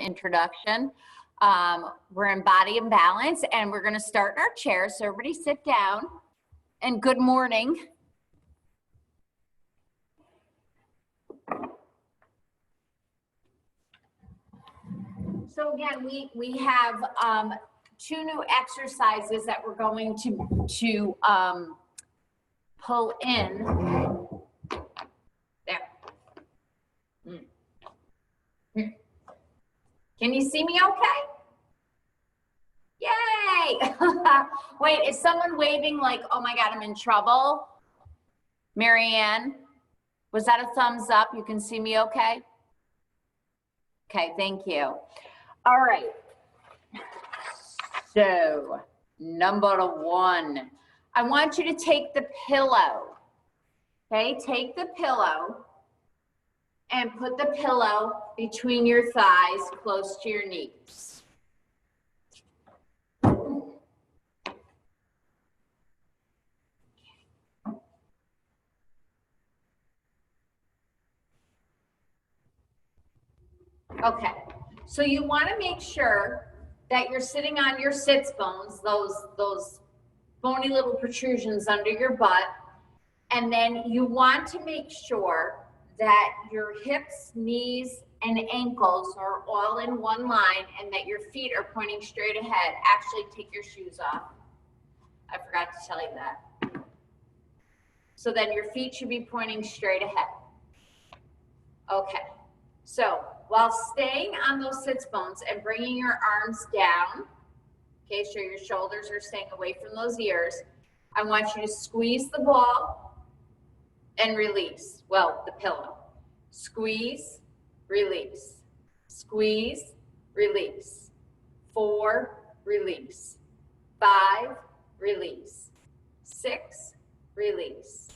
introduction. We're in body and balance, and we're going to start in our chairs. So everybody sit down, and good morning. So again, we have two new exercises that we're going to pull in. There. Can you see me okay? Yay! Wait, is someone waving like, oh my God, I'm in trouble? Marianne, was that a thumbs up? You can see me okay? Okay, thank you. All right. So, number one, I want you to take the pillow. Okay, take the pillow and put the pillow between your thighs, close to your knees. Okay, so you want to make sure that you're sitting on your sits bones, those bony little protrusions under your butt, and then you want to make sure that your hips, knees, and ankles are all in one line and that your feet are pointing straight ahead. Actually, take your shoes off. I forgot to tell you that. So then your feet should be pointing straight ahead. Okay, so while staying on those sits bones and bringing your arms down, okay, so your shoulders are staying away from those ears, I want you to squeeze the ball and release. Well, the pillow. Squeeze, release. Squeeze, release. 4, release. 5, release. 6, release.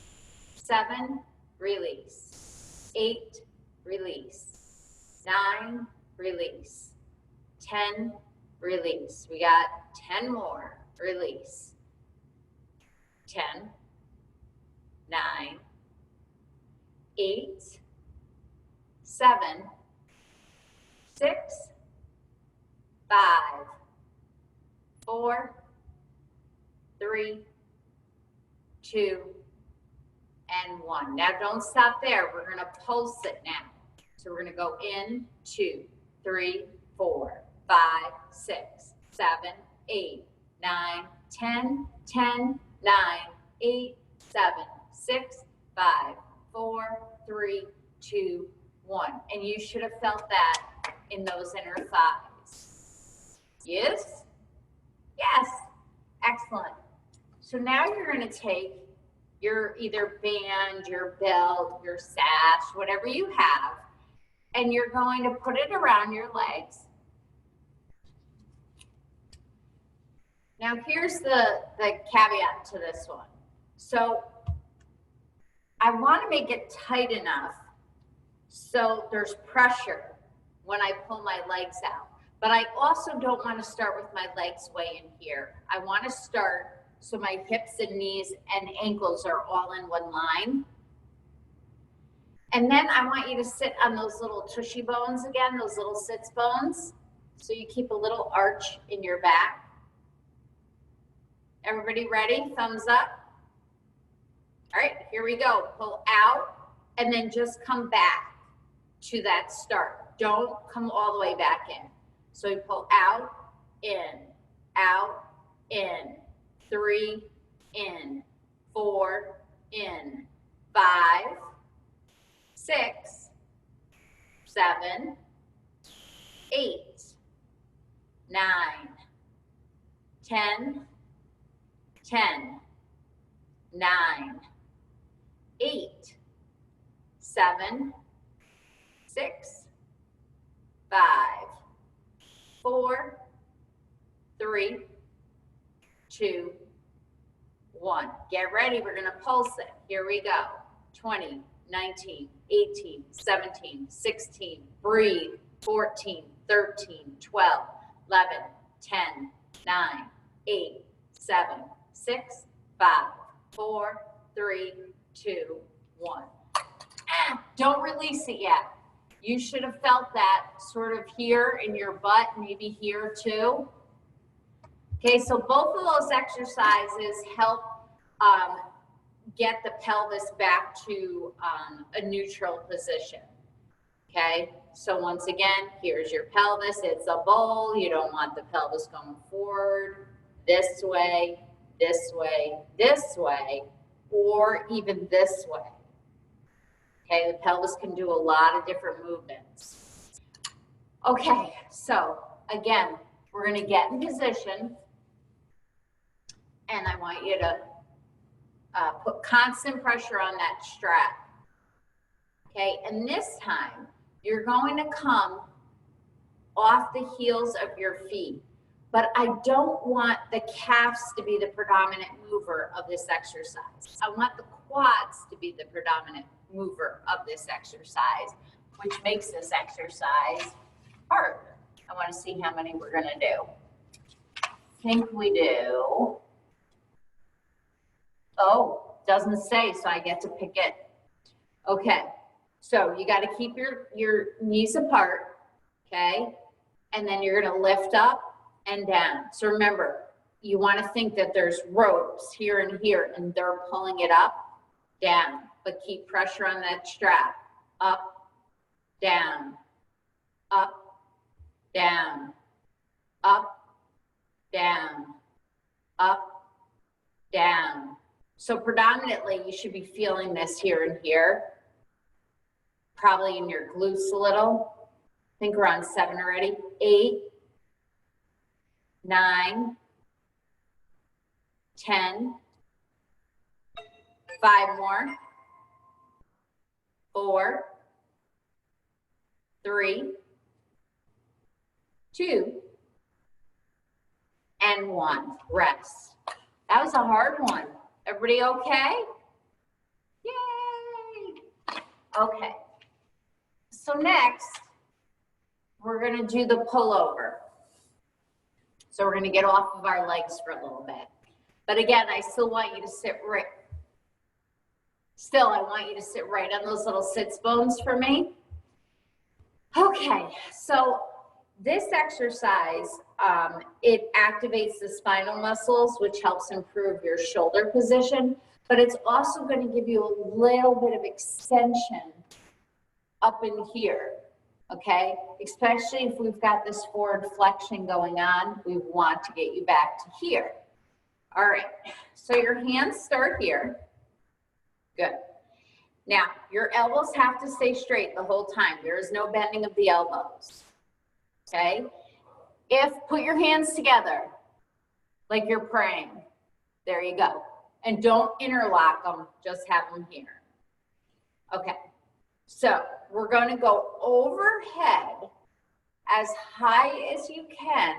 7, release. 8, release. 9, release. 10, release. We got 10 more. Release. 10, 9, 8, 7, 6, 5, 4, 3, 2, and 1. Now don't stop there. We're going to pulse it now. So we're going to go in 2, 3, 4, 5, 6, 7, 8, 9, 10, 10, 9, 8, 7, 6, 5, 4, 3, 2, 1. And you should have felt that in those inner thighs. Yes? Yes. Excellent. So now you're going to take your either band, your belt, your sash, whatever you have, and you're going to put it around your legs. Now here's the caveat to this one. So I want to make it tight enough so there's pressure when I pull my legs out. But I also don't want to start with my legs way in here. I want to start so my hips and knees and ankles are all in one line. And then I want you to sit on those little tushy bones again, those little sits bones. So you keep a little arch in your back. Everybody ready? Thumbs up. All right, here we go. Pull out and then just come back to that start. Don't come all the way back in. So you pull out, in, 3, in, 4, in, 5, 6, 7, 8, 9, 10, 10, 9, 8, 7, 6, 5, 4, 3, 2, 1. Get ready. We're going to pulse it. Here we go. 20, 19, 18, 17, 16. Breathe. 14, 13, 12, 11, 10, 9, 8, 7, 6, 5, 4, 3, 2, 1. Don't release it yet. You should have felt that sort of here in your butt, maybe here too. Okay, so both of those exercises help get the pelvis back to a neutral position. Okay, so once again, here's your pelvis. It's a bowl. You don't want the pelvis going forward this way, this way, this way, or even this way. Okay, the pelvis can do a lot of different movements. Okay, so again, we're going to get in position, and I want you to put constant pressure on that strap. Okay, and this time, you're going to come off the heels of your feet. But I don't want the calves to be the predominant mover of this exercise. I want the quads to be the predominant mover of this exercise, which makes this exercise harder. I want to see how many we're going to do. I think we do. Oh, doesn't say, so I get to pick it. Okay, so you got to keep your knees apart, okay? And then you're going to lift up and down. So remember, you want to think that there's ropes here and here, and they're pulling it up, down. But keep pressure on that strap. Up, down, up, down, up, down, up, down. So predominantly, you should be feeling this here and here. Probably in your glutes a little. I think we're on 7 already. 8, 9, 10, 5 more, 4, 3, 2, and 1. Rest. That was a hard one. Everybody okay? Yay! Okay. So next, we're going to do the pullover. So we're going to get off of our legs for a little bit. But again, I still want you to sit right. Still, I want you to sit right on those little sits bones for me. Okay, so this exercise, it activates the spinal muscles, which helps improve your shoulder position, but it's also going to give you a little bit of extension up in here, okay? Especially if we've got this forward flexion going on, we want to get you back to here. All right, so your hands start here. Good. Now, your elbows have to stay straight the whole time. There is no bending of the elbows, okay? Put your hands together like you're praying. There you go. And don't interlock them, just have them here. Okay, so we're going to go overhead as high as you can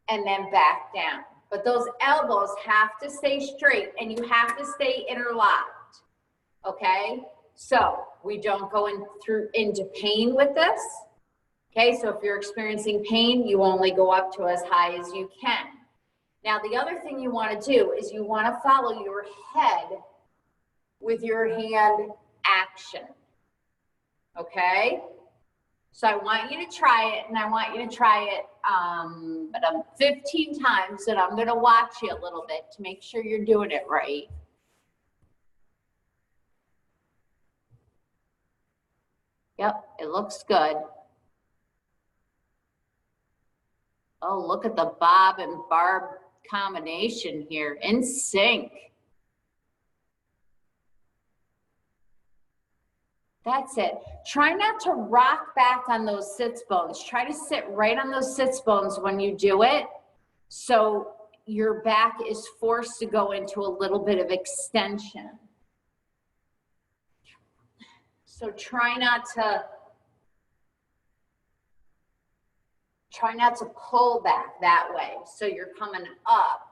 and then back down. But those elbows have to stay straight and you have to stay interlocked, okay? So we don't go into pain with this, okay? So if you're experiencing pain, you only go up to as high as you can. Now, the other thing you want to do is you want to follow your head with your hand action, okay? So I want you to try it, and I want you to try it 15 times, and I'm going to watch you a little bit to make sure you're doing it right. Yep, it looks good. Oh, look at the bob and barb combination here, in sync. That's it. Try not to rock back on those sits bones. Try to sit right on those sits bones when you do it, so your back is forced to go into a little bit of extension. So try not to pull back that way. So you're coming up,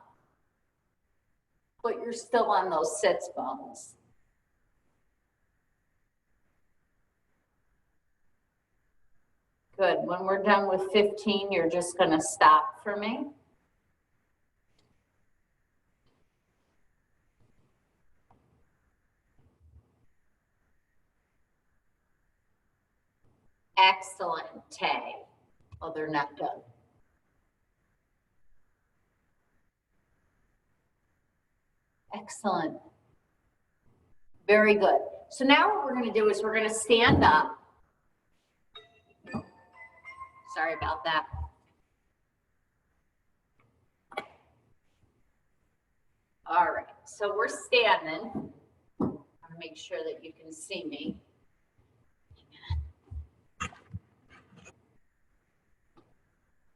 but you're still on those sits bones. Good. When we're done with 15, you're just going to stop for me. Excellent, Tay. Oh, they're not done. Excellent. Very good. So now what we're going to do is we're going to stand up. Sorry about that. All right, so we're standing. I want to make sure that you can see me.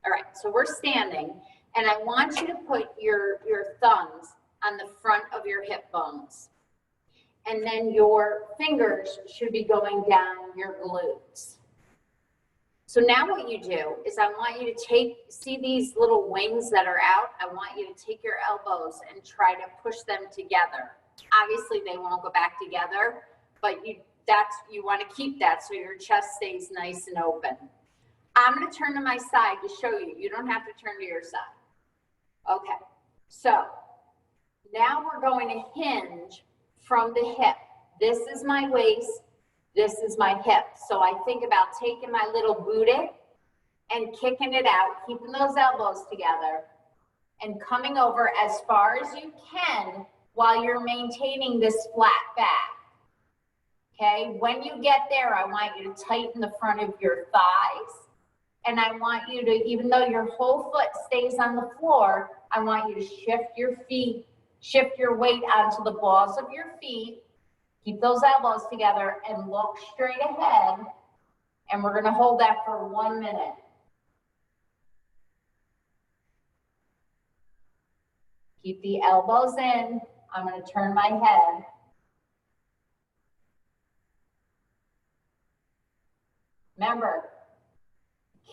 All right, so we're standing, and I want you to put your thumbs on the front of your hip bones. And then your fingers should be going down your glutes. So now what you do is I want you to see these little wings that are out? I want you to take your elbows and try to push them together. Obviously they won't go back together, but you want to keep that so your chest stays nice and open. I'm going to turn to my side to show you. You don't have to turn to your side. Okay, so now we're going to hinge from the hip. This is my waist. This is my hip. So I think about taking my little booty and kicking it out, keeping those elbows together and coming over as far as you can while you're maintaining this flat back. Okay, when you get there, I want you to tighten the front of your thighs. And I want you to, even though your whole foot stays on the floor, I want you to shift your feet, shift your weight onto the balls of your feet. Keep those elbows together and look straight ahead. And we're going to hold that for 1 minute. Keep the elbows in. I'm going to turn my head. Remember,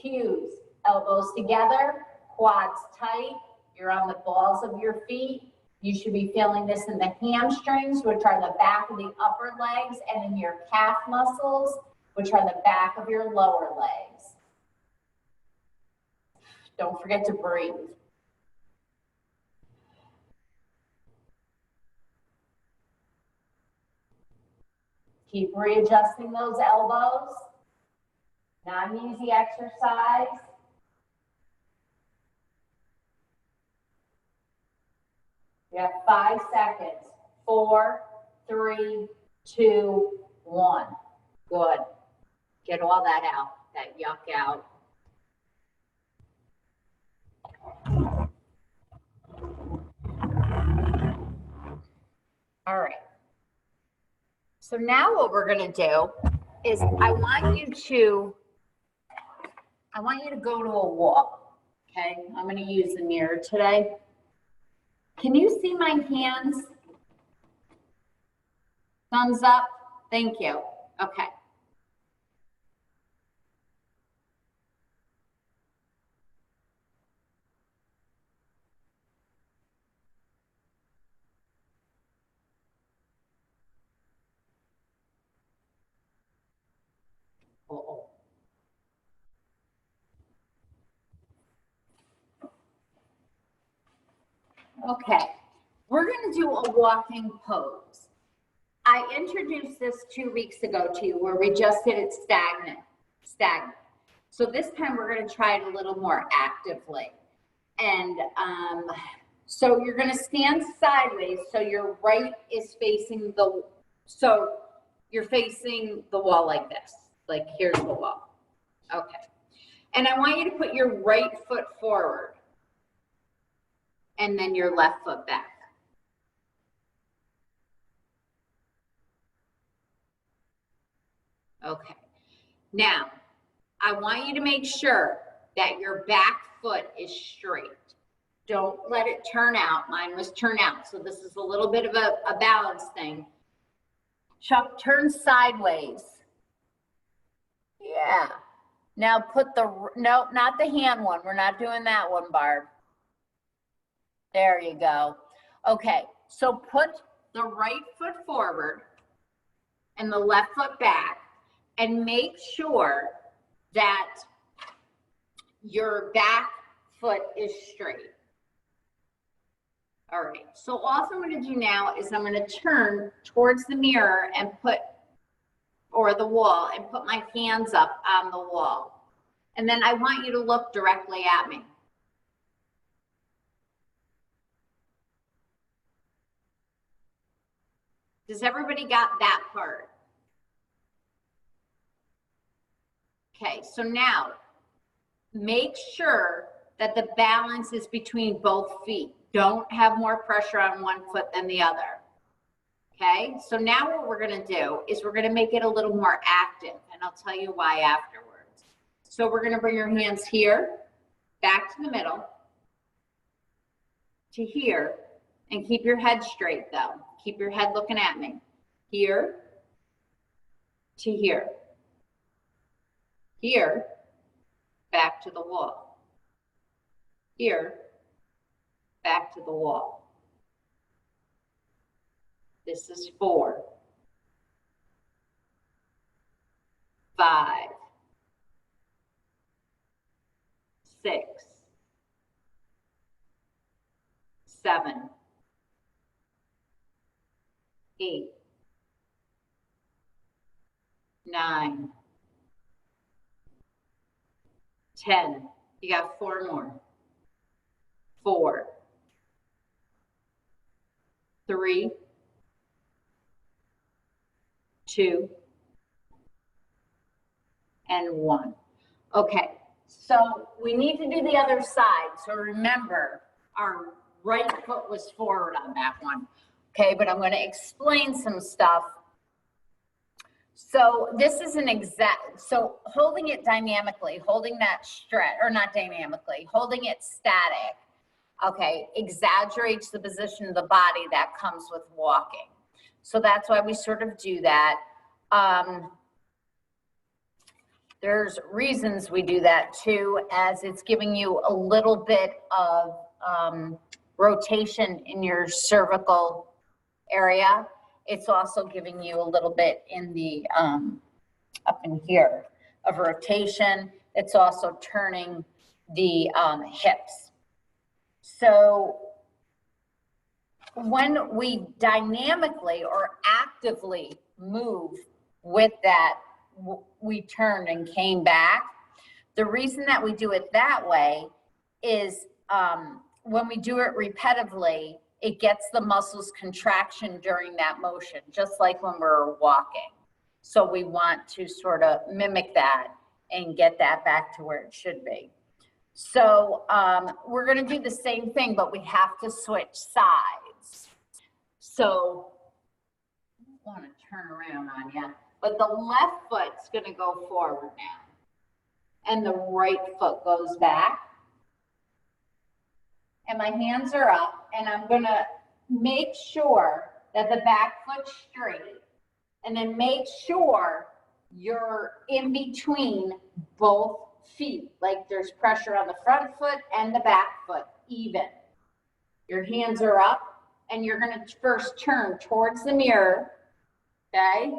cues, elbows together, quads tight. You're on the balls of your feet. You should be feeling this in the hamstrings, which are the back of the upper legs, and in your calf muscles, which are the back of your lower legs. Don't forget to breathe. Keep readjusting those elbows. Not an easy exercise. You have 5 seconds. 4, 3, 2, 1. Good. Get all that out, that yuck out. All right. So now what we're going to do is I want you to go to a wall. Okay? I'm going to use the mirror today. Can you see my hands? Thumbs up. Thank you. Okay. Uh-oh. Okay. We're going to do a walking pose. I introduced this 2 weeks ago to you where we just did it stagnant. So this time we're going to try it a little more actively. And so you're going to stand sideways so your right is facing so you're facing the wall like this. Like here's the wall. Okay. And I want you to put your right foot forward and then your left foot back. Okay. Now, I want you to make sure that your back foot is straight. Don't let it turn out. Mine was turn out. So this is a little bit of a balance thing. Chuck, turn sideways. Yeah. Now put no, not the hand one. We're not doing that one, Barb. There you go. Okay. So put the right foot forward and the left foot back. And make sure that your back foot is straight. All right, so all I'm going to do now is I'm going to turn towards the mirror and put or the wall and put my hands up on the wall. And then I want you to look directly at me. Does everybody got that part? Okay, so now make sure that the balance is between both feet. Don't have more pressure on one foot than the other. Okay, so now what we're gonna do is we're gonna make it a little more active, and I'll tell you why afterwards. So we're gonna bring your hands here, back to the middle, to here, and keep your head straight though. Keep your head looking at me. Here, to here. Here, back to the wall. Here, back to the wall. This is 4, 5, 6, 7, 8, 9, 10. You got 4 more. 4, 3, 2, and 1. Okay, so we need to do the other side. So remember, our right foot was forward on that one. Okay, but I'm going to explain some stuff. So this is an exact, so holding it dynamically, holding that stretch, or not dynamically, holding it static, okay, exaggerates the position of the body that comes with walking. So that's why we sort of do that. There's reasons we do that too, as it's giving you a little bit of rotation in your cervical area. It's also giving you a little bit in the, up in here of rotation. It's also turning the hips. So when we dynamically or actively move with that, we turned and came back. The reason that we do it that way is when we do it repetitively, it gets the muscles contraction during that motion, just like when we're walking. So we want to sort of mimic that and get that back to where it should be. So we're going to do the same thing, but we have to switch sides. So I don't want to turn around on you, but the left foot's going to go forward now, and the right foot goes back. And my hands are up, and I'm going to make sure that the back foot's straight, and then make sure you're in between both feet, like there's pressure on the front foot and the back foot, even. Your hands are up, and you're going to first turn towards the mirror, okay,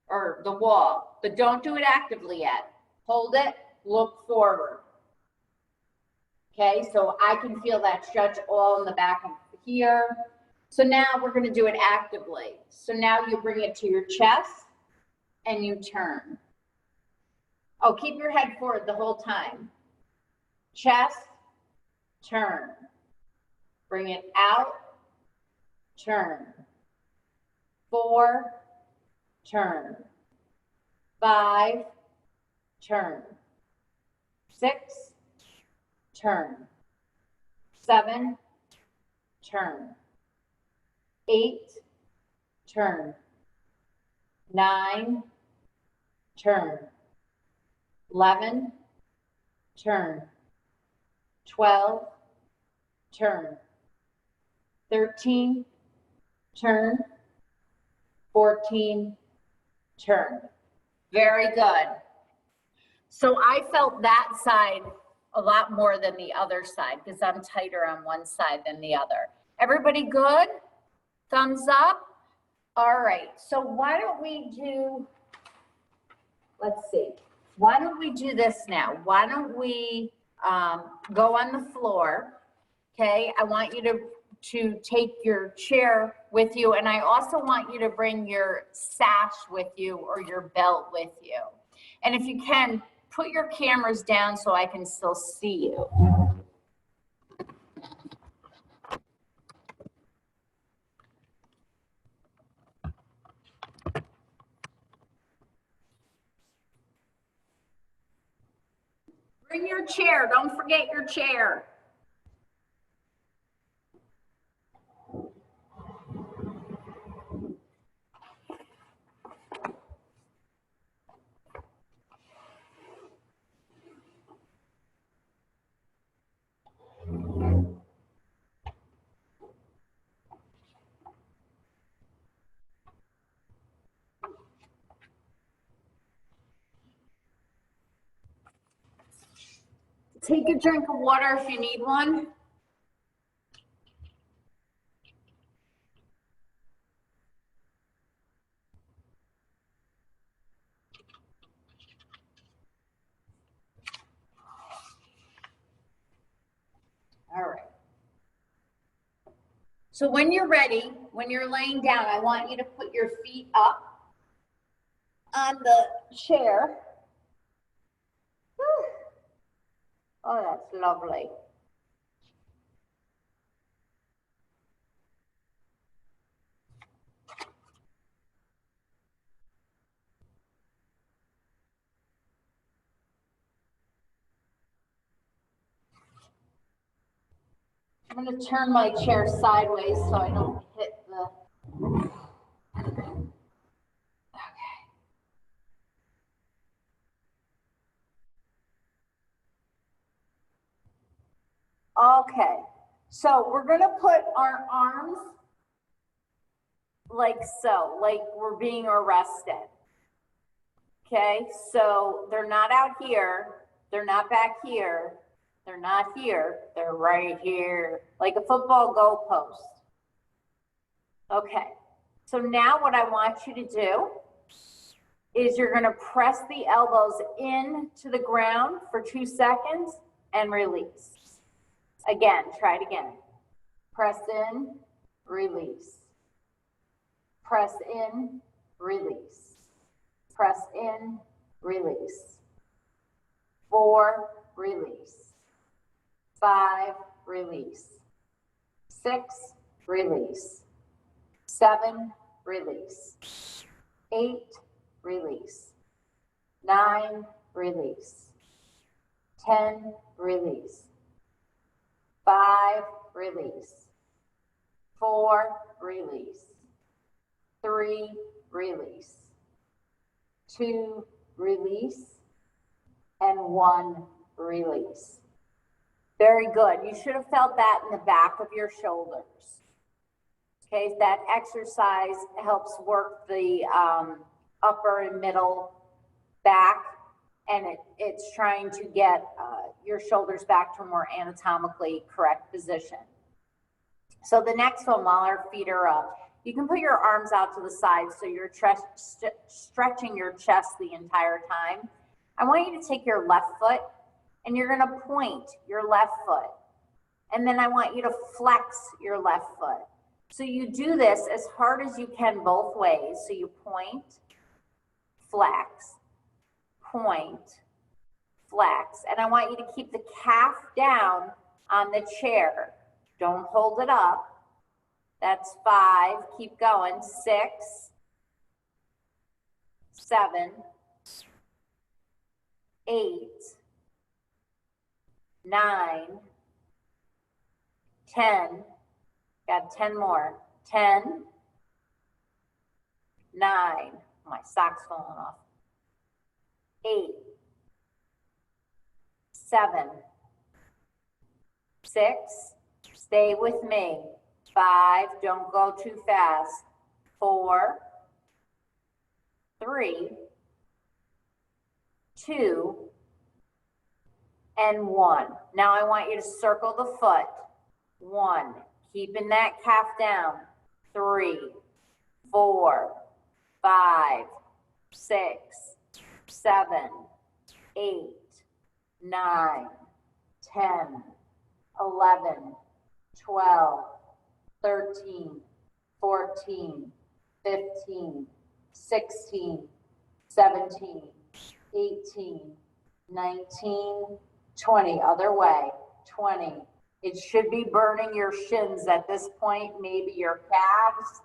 or the wall, but don't do it actively yet. Hold it, look forward. Okay, so I can feel that stretch all in the back of here. So now we're going to do it actively. So now you bring it to your chest and you turn. Oh, keep your head forward the whole time. Chest, turn. Bring it out, turn. 4, turn. 5, turn. 6, turn. 7, turn. 8, turn. 9, turn. 11, turn. 12, turn. 13, turn. 14, turn. Very good. So I felt that side a lot more than the other side because I'm tighter on one side than the other. Everybody good? Thumbs up? All right, so why don't we do, let's see, why don't we do this now? Why don't we go on the floor, okay? I want you to to take your chair with you, and I also want you to bring your sash with you or your belt with you. And if you can, put your cameras down so I can still see you. Bring your chair, don't forget your chair. Take a drink of water if you need one. All right. So when you're ready, when you're laying down, I want you to put your feet up on the chair. Whew. Oh, that's lovely. I'm going to turn my chair sideways so I don't hit the... Okay, so we're going to put our arms like so, like we're being arrested. Okay, so they're not out here, they're not back here, they're not here, they're right here, like a football goalpost. Okay, so now what I want you to do is you're gonna press the elbows into the ground for 2 seconds and release. Again, try it again. Press in, release. Press in, release. Press in, release. 4, release. 5, release. 6, release. 7, release. 8, release. 9, release. 10, release. 5, release. 4, release. 3, release. 2, release. And 1, release. Very good. You should have felt that in the back of your shoulders. Okay, that exercise helps work the upper and middle back, and it's trying to get your shoulders back to a more anatomically correct position. So the next one, while our feet are up, you can put your arms out to the side so you're stretching your chest the entire time. I want you to take your left foot and you're gonna point your left foot. And then I want you to flex your left foot. So you do this as hard as you can both ways. So you point, flex, point, flex. And I want you to keep the calf down on the chair. Don't hold it up. That's 5. Keep going. 6, 7, 8, 9, 10. Got 10 more. 10, 9. My sock's falling off. 8, 7, 6. Stay with me. 5. Don't go too fast. 4, 3, 2, and 1. Now I want you to circle the foot. 1. Keeping that calf down. 3, 4, 5, 6, 7, 8, 9, 10, 11, 12, 13, 14, 15, 16, 17, 18, 19, 20. Other way, 20. It should be burning your shins at this point, maybe your calves.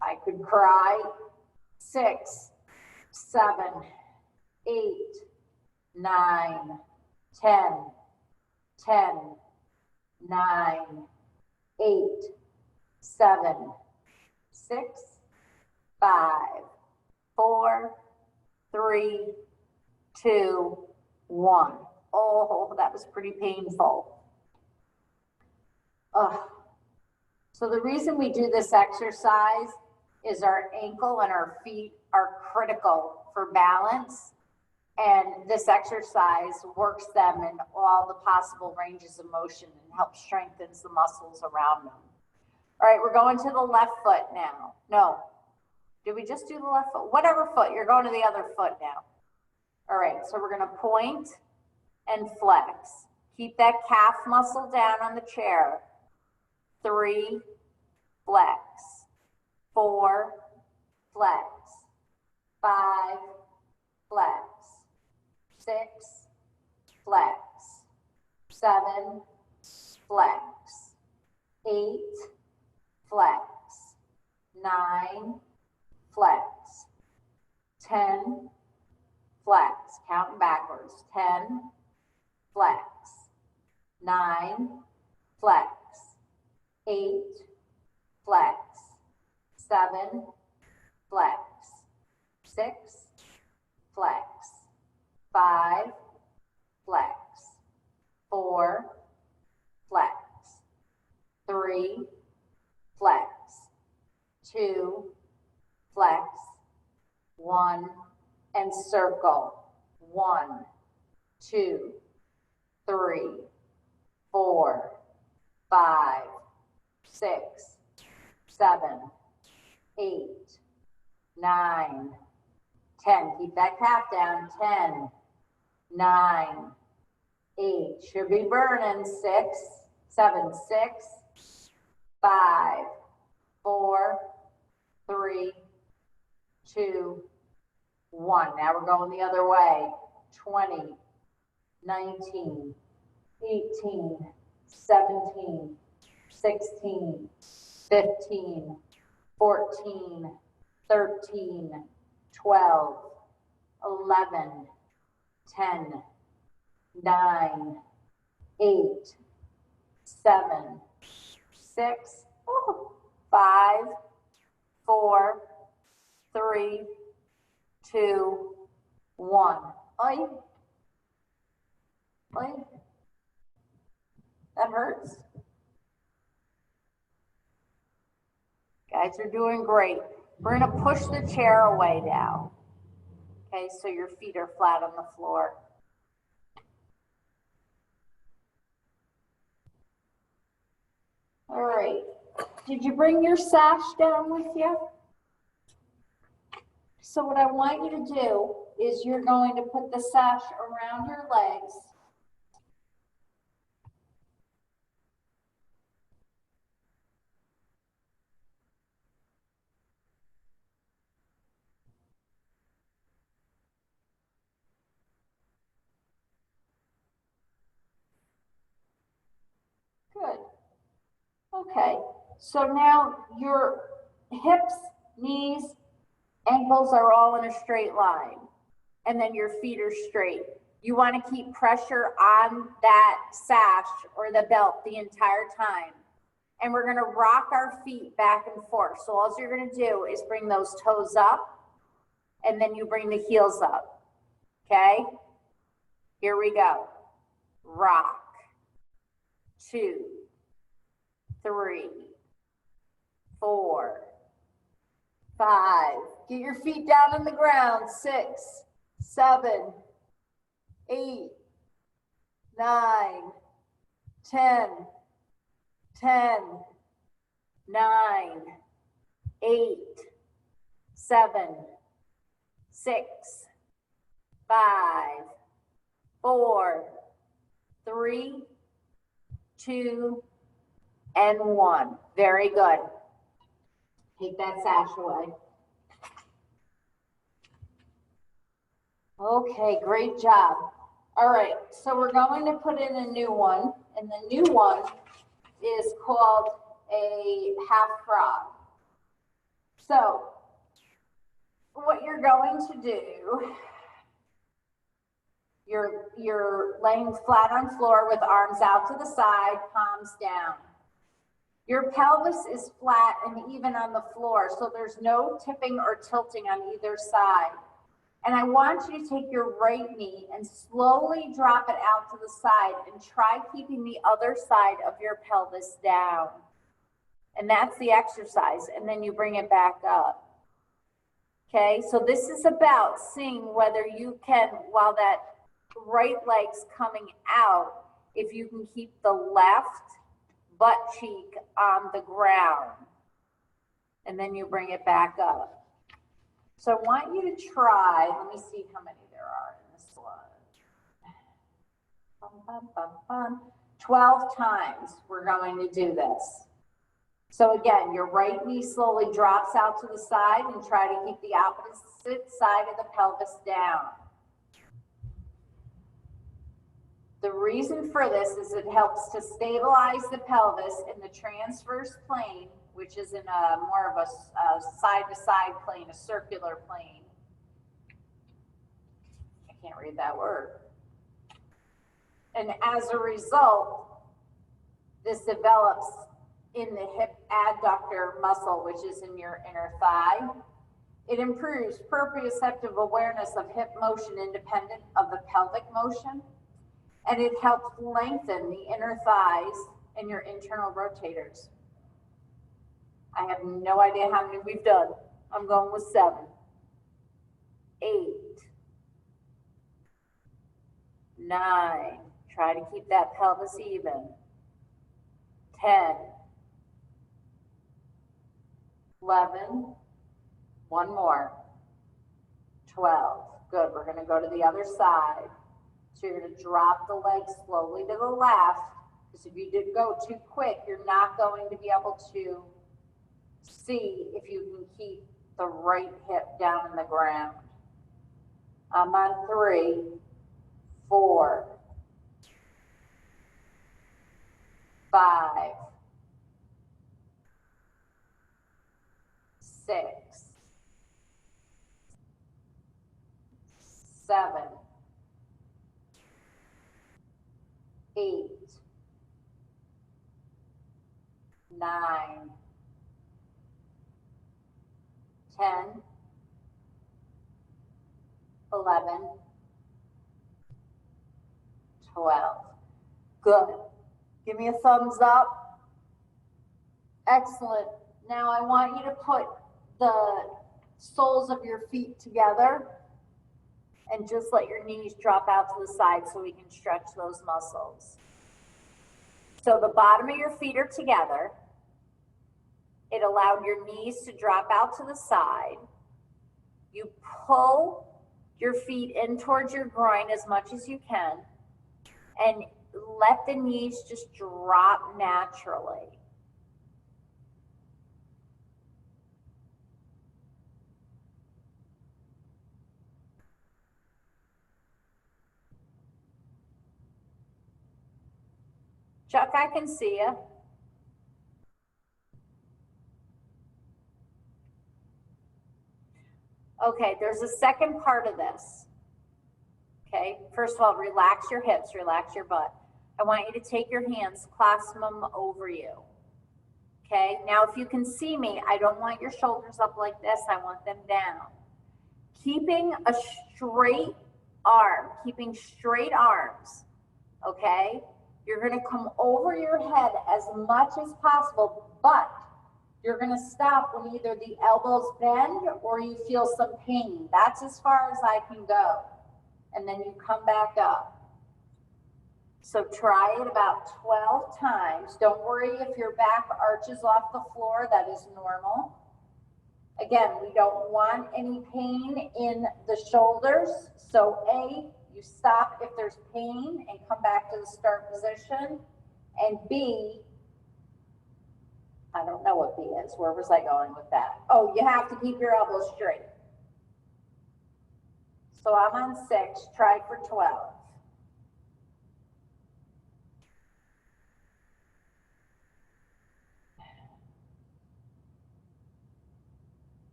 I could cry. 6, 7, 8, 9, 10, 10, 9, 8, 7, 6, 5, 4, 3, 2, 1. Oh, that was pretty painful. So the reason we do this exercise is our ankle and our feet are critical for balance. And this exercise works them in all the possible ranges of motion and helps strengthens the muscles around them. All right, we're going to the left foot now. No, did we just do the left foot? Whatever foot, you're going to the other foot now. All right, so we're gonna point and flex. Keep that calf muscle down on the chair. 3, flex. 4, flex. 5, flex. 6, flex. 7, flex. 8, flex. 9, flex. 10, flex. Counting backwards. 10, flex. 9, flex. 8, flex. 7, flex. 6, flex. 5, flex. 4, flex. 3, flex. 2, flex. 1, and circle. 1, 2, 3, 4, 5, 6, 7, 8, 9, 10. Keep that calf down. 10, 9, 8. Should be burning. 6, 7, 6, 5, 4, 3, 2, 1. Now we're going the other way. 20, 19, 18, 17, 16, 15, 14, 13, 12, 11, 10, 9, 8, 7, 6, 5, 4, 3, 2, 1. Oi. Oi. That hurts. Guys are doing great. We're going to push the chair away now. Okay, so your feet are flat on the floor. All right. Did you bring your sash down with you? So what I want you to do is you're going to put the sash around your legs. Good. Okay. So now your hips, knees, ankles are all in a straight line. And then your feet are straight. You want to keep pressure on that sash or the belt the entire time. And we're going to rock our feet back and forth. So all you're going to do is bring those toes up and then you bring the heels up. Okay? Here we go. Rock. 2, 3, 4, 5. Get your feet down on the ground. 6, 7, 8, 9, 10, 10, 9, 8, 7, 6, 5, 4, 3, 2, and 1. Very good. Take that sash away. Okay, great job. All right, so we're going to put in a new one, and the new one is called a half frog. So what you're going to do, you're laying flat on floor with arms out to the side, palms down. Your pelvis is flat and even on the floor, so there's no tipping or tilting on either side. And I want you to take your right knee and slowly drop it out to the side and try keeping the other side of your pelvis down. And that's the exercise. And then you bring it back up. Okay, so this is about seeing whether you can, while that right leg's coming out, if you can keep the left butt cheek on the ground. And then you bring it back up. So I want you to try, let me see how many there are in this one. 12 times we're going to do this. So again, your right knee slowly drops out to the side and try to keep the opposite side of the pelvis down. The reason for this is it helps to stabilize the pelvis in the transverse plane, which is in a more of a side-to-side plane, a circular plane. I can't read that word. And as a result, this develops in the hip adductor muscle, which is in your inner thigh. It improves proprioceptive awareness of hip motion independent of the pelvic motion. And it helps lengthen the inner thighs and your internal rotators. I have no idea how many we've done. I'm going with 7, 8, 9. Try to keep that pelvis even. 10, 11. One more. 12. Good. We're going to go to the other side. So you're going to drop the leg slowly to the left, because if you did go too quick, you're not going to be able to see if you can keep the right hip down in the ground. I'm on 3, 4, 5, 6, 7, 8, 9, 10, 11, 12. Good. Give me a thumbs up. Excellent. Now I want you to put the soles of your feet together and just let your knees drop out to the side so we can stretch those muscles. So the bottom of your feet are together. It allowed your knees to drop out to the side. You pull your feet in towards your groin as much as you can and let the knees just drop naturally. Chuck, I can see you. Okay, there's a second part of this. Okay, first of all, relax your hips, relax your butt. I want you to take your hands, clasp them over you. Okay, now if you can see me, I don't want your shoulders up like this, I want them down. Keeping a straight arm, keeping straight arms, okay? You're gonna come over your head as much as possible, but you're gonna stop when either the elbows bend or you feel some pain. That's as far as I can go. And then you come back up. So try it about 12 times. Don't worry if your back arches off the floor, that is normal. Again, we don't want any pain in the shoulders. So A, you stop if there's pain and come back to the start position. And B, I don't know what B is. Where was I going with that? Oh, you have to keep your elbows straight. So I'm on 6, try for 12.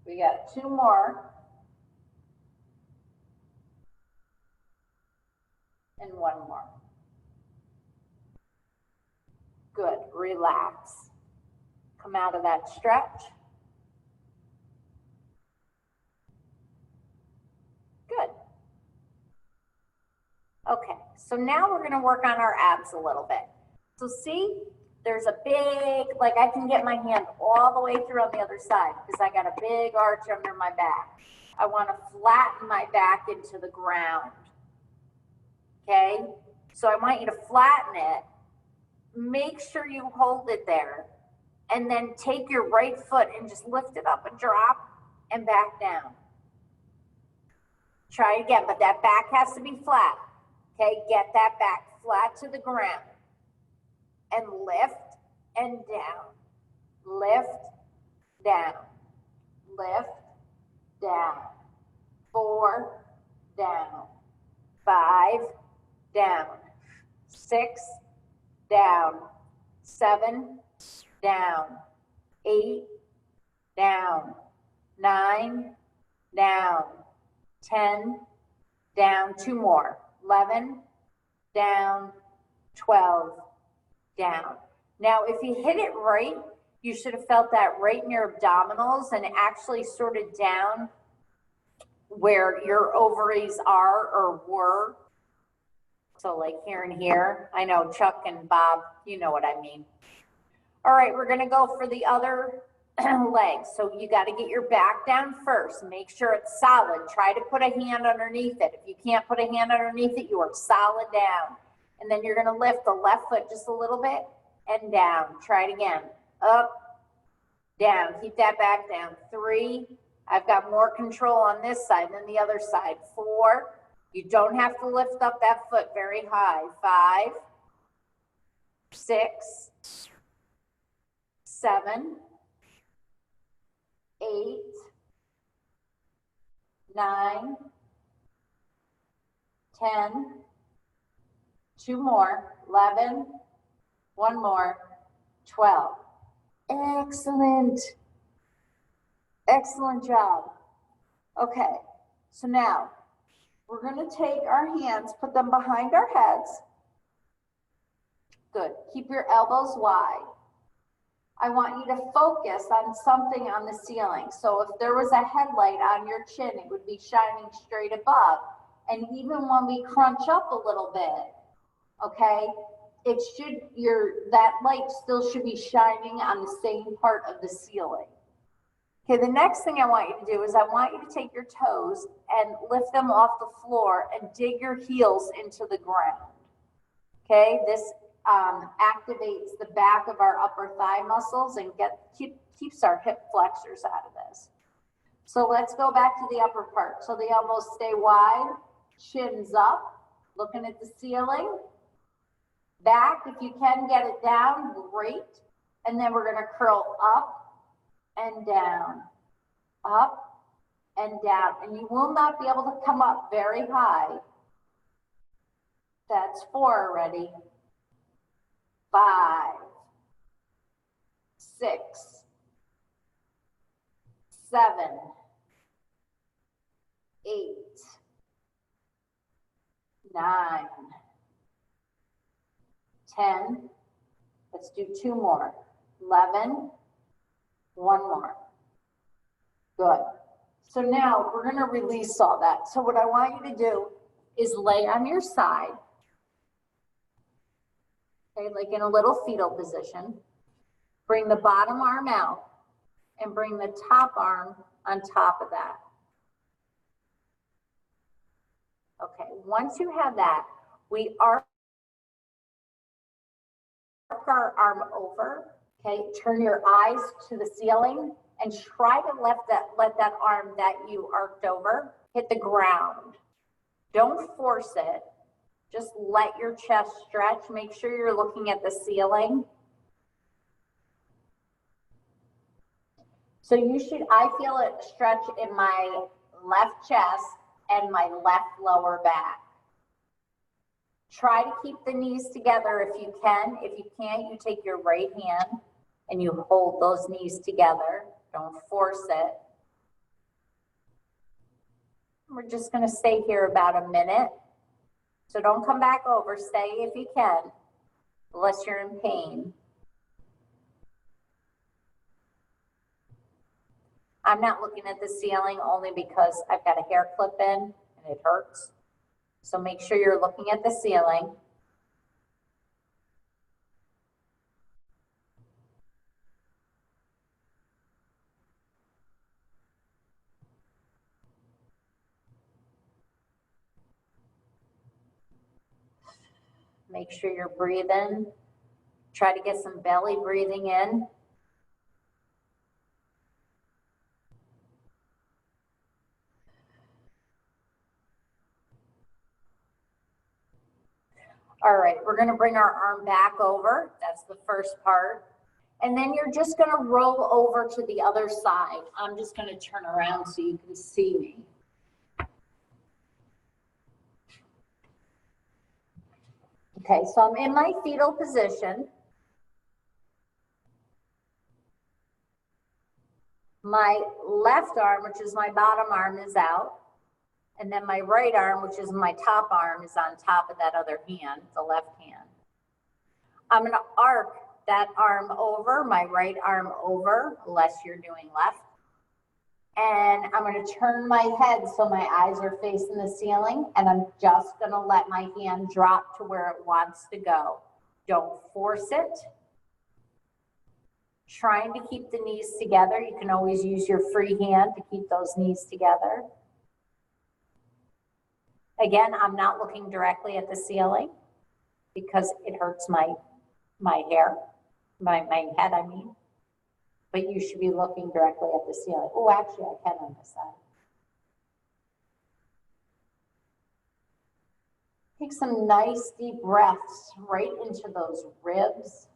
We got 2 more. And 1 more. Good, relax. Come out of that stretch. Good. Okay, so now we're gonna work on our abs a little bit. So see, there's a big, like I can get my hand all the way through on the other side because I got a big arch under my back. I wanna flatten my back into the ground. Okay, so I want you to flatten it. Make sure you hold it there and then take your right foot and just lift it up and drop and back down. Try again, but that back has to be flat. Okay, get that back flat to the ground and lift and down, lift, down, lift, down, 4, down, 5, down, 6, down, 7, down, 8, down, 9, down, 10, down, 2 more, 11, down, 12, down. Now, if you hit it right, you should have felt that right in your abdominals and actually sort of down where your ovaries are or were. So like here and here. I know Chuck and Bob, you know what I mean. All right, we're gonna go for the other leg. So you gotta get your back down first. Make sure it's solid. Try to put a hand underneath it. If you can't put a hand underneath it, you are solid down. And then you're gonna lift the left foot just a little bit and down. Try it again. Up, down. Keep that back down. 3. I've got more control on this side than the other side. 4. You don't have to lift up that foot very high. 5, 6, 7, 8, 9, 10, 2 more, 11, 1 more, 12. Excellent. Excellent job. Okay, so now we're going to take our hands, put them behind our heads. Good. Keep your elbows wide. I want you to focus on something on the ceiling. So if there was a headlight on your chin, it would be shining straight above. And even when we crunch up a little bit, okay, it should, that light still should be shining on the same part of the ceiling. Okay, the next thing I want you to do is I want you to take your toes and lift them off the floor and dig your heels into the ground. Okay, this activates the back of our upper thigh muscles and keeps our hip flexors out of this. So let's go back to the upper part. So the elbows stay wide, chins up, looking at the ceiling. Back, if you can get it down, great. And then we're gonna curl up and down, up and down. And you will not be able to come up very high. That's 4 already. 5, 6, 7, 8, 9, 10. Let's do 2 more. 11, 1 more. Good. So now we're going to release all that. So what I want you to do is lay on your side. Okay, like in a little fetal position. Bring the bottom arm out and bring the top arm on top of that. Okay, once you have that, we arc our arm over Okay, turn your eyes to the ceiling and try to let that arm that you arced over hit the ground. Don't force it. Just let your chest stretch. Make sure you're looking at the ceiling. So I feel it stretch in my left chest and my left lower back. Try to keep the knees together if you can. If you can't, you take your right hand and you hold those knees together. Don't force it. We're just going to stay here about a minute. So don't come back over. Stay if you can, unless you're in pain. I'm not looking at the ceiling only because I've got a hair clip in and it hurts. So make sure you're looking at the ceiling. Make sure you're breathing. Try to get some belly breathing in. All right, we're gonna bring our arm back over. That's the first part. And then you're just gonna roll over to the other side. I'm just gonna turn around so you can see me. Okay, so I'm in my fetal position. My left arm, which is my bottom arm, is out. And then my right arm, which is my top arm, is on top of that other hand, the left hand. I'm gonna arc that arm over, my right arm over, unless you're doing left. And I'm gonna turn my head so my eyes are facing the ceiling, and I'm just gonna let my hand drop to where it wants to go. Don't force it. Trying to keep the knees together. You can always use your free hand to keep those knees together. Again, I'm not looking directly at the ceiling because it hurts my hair, my head, I mean. But you should be looking directly at the ceiling. Oh, actually, I can on this side. Take some nice deep breaths right into those ribs.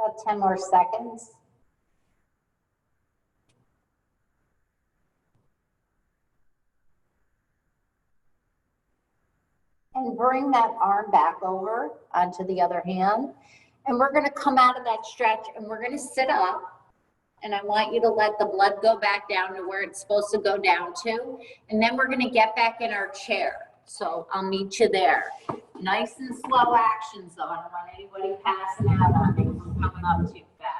About 10 more seconds. And bring that arm back over onto the other hand. And we're gonna come out of that stretch and we're gonna sit up. And I want you to let the blood go back down to where it's supposed to go down to. And then we're gonna get back in our chair. So I'll meet you there. Nice and slow actions though. I don't want anybody passing out on me from coming up too fast.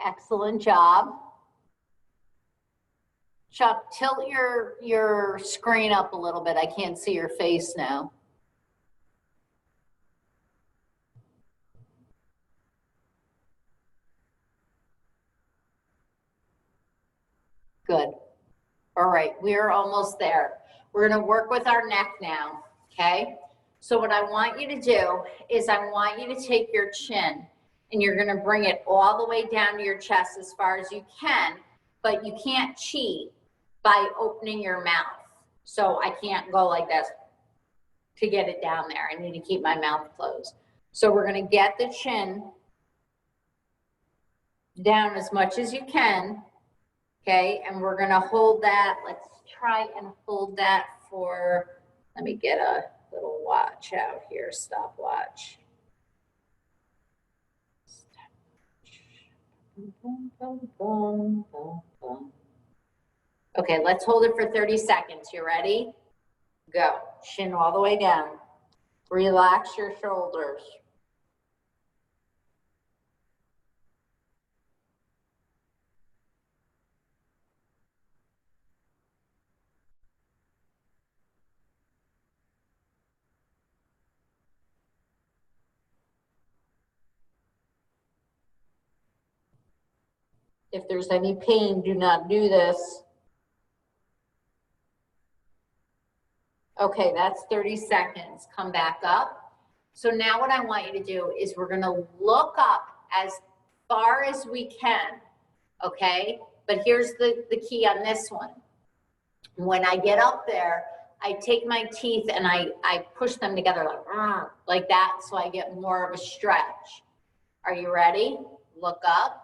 Excellent job. Chuck, tilt your screen up a little bit. I can't see your face now. Good. All right, we're almost there. We're gonna work with our neck now, okay? So what I want you to do is I want you to take your chin and you're gonna bring it all the way down to your chest as far as you can, but you can't cheat by opening your mouth. So I can't go like this to get it down there. I need to keep my mouth closed. So we're gonna get the chin down as much as you can. Okay, and we're gonna hold that. Let's try and hold that for, let me get a little watch out here, stopwatch. Okay, let's hold it for 30 seconds. You ready? Go. Shin all the way down. Relax your shoulders. If there's any pain, do not do this. Okay, that's 30 seconds. Come back up. So now what I want you to do is we're gonna look up as far as we can, okay? But here's the key on this one. When I get up there, I take my teeth and I push them together like that, so I get more of a stretch. Are you ready? Look up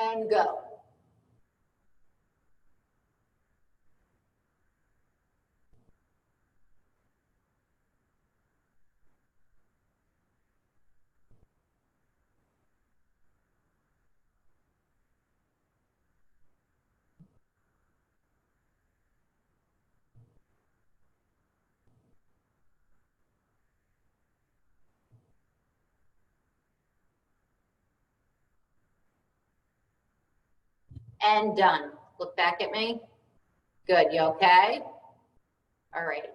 and go. And done. Look back at me. Good, you okay? All right,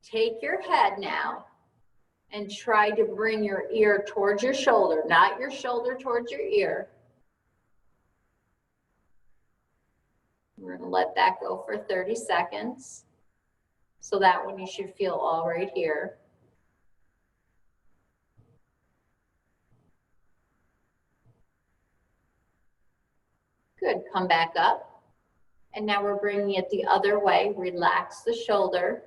take your head now and try to bring your ear towards your shoulder, not your shoulder towards your ear. We're gonna let that go for 30 seconds. So that one you should feel all right here. Good, come back up. And now we're bringing it the other way. Relax the shoulder.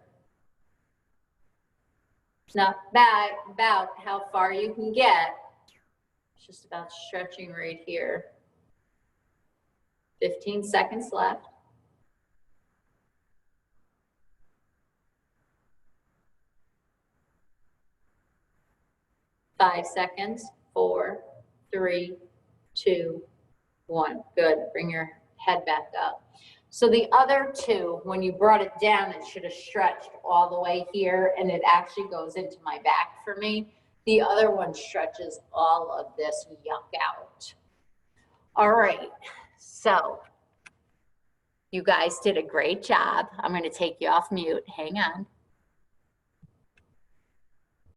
It's not bad about how far you can get. It's just about stretching right here. 15 seconds left. 5 seconds. 4, 3, 2, 1. Good. Bring your head back up. So the other two, when you brought it down, it should have stretched all the way here, and it actually goes into my back for me. The other one stretches all of this yuck out. All right. So you guys did a great job. I'm going to take you off mute. Hang on.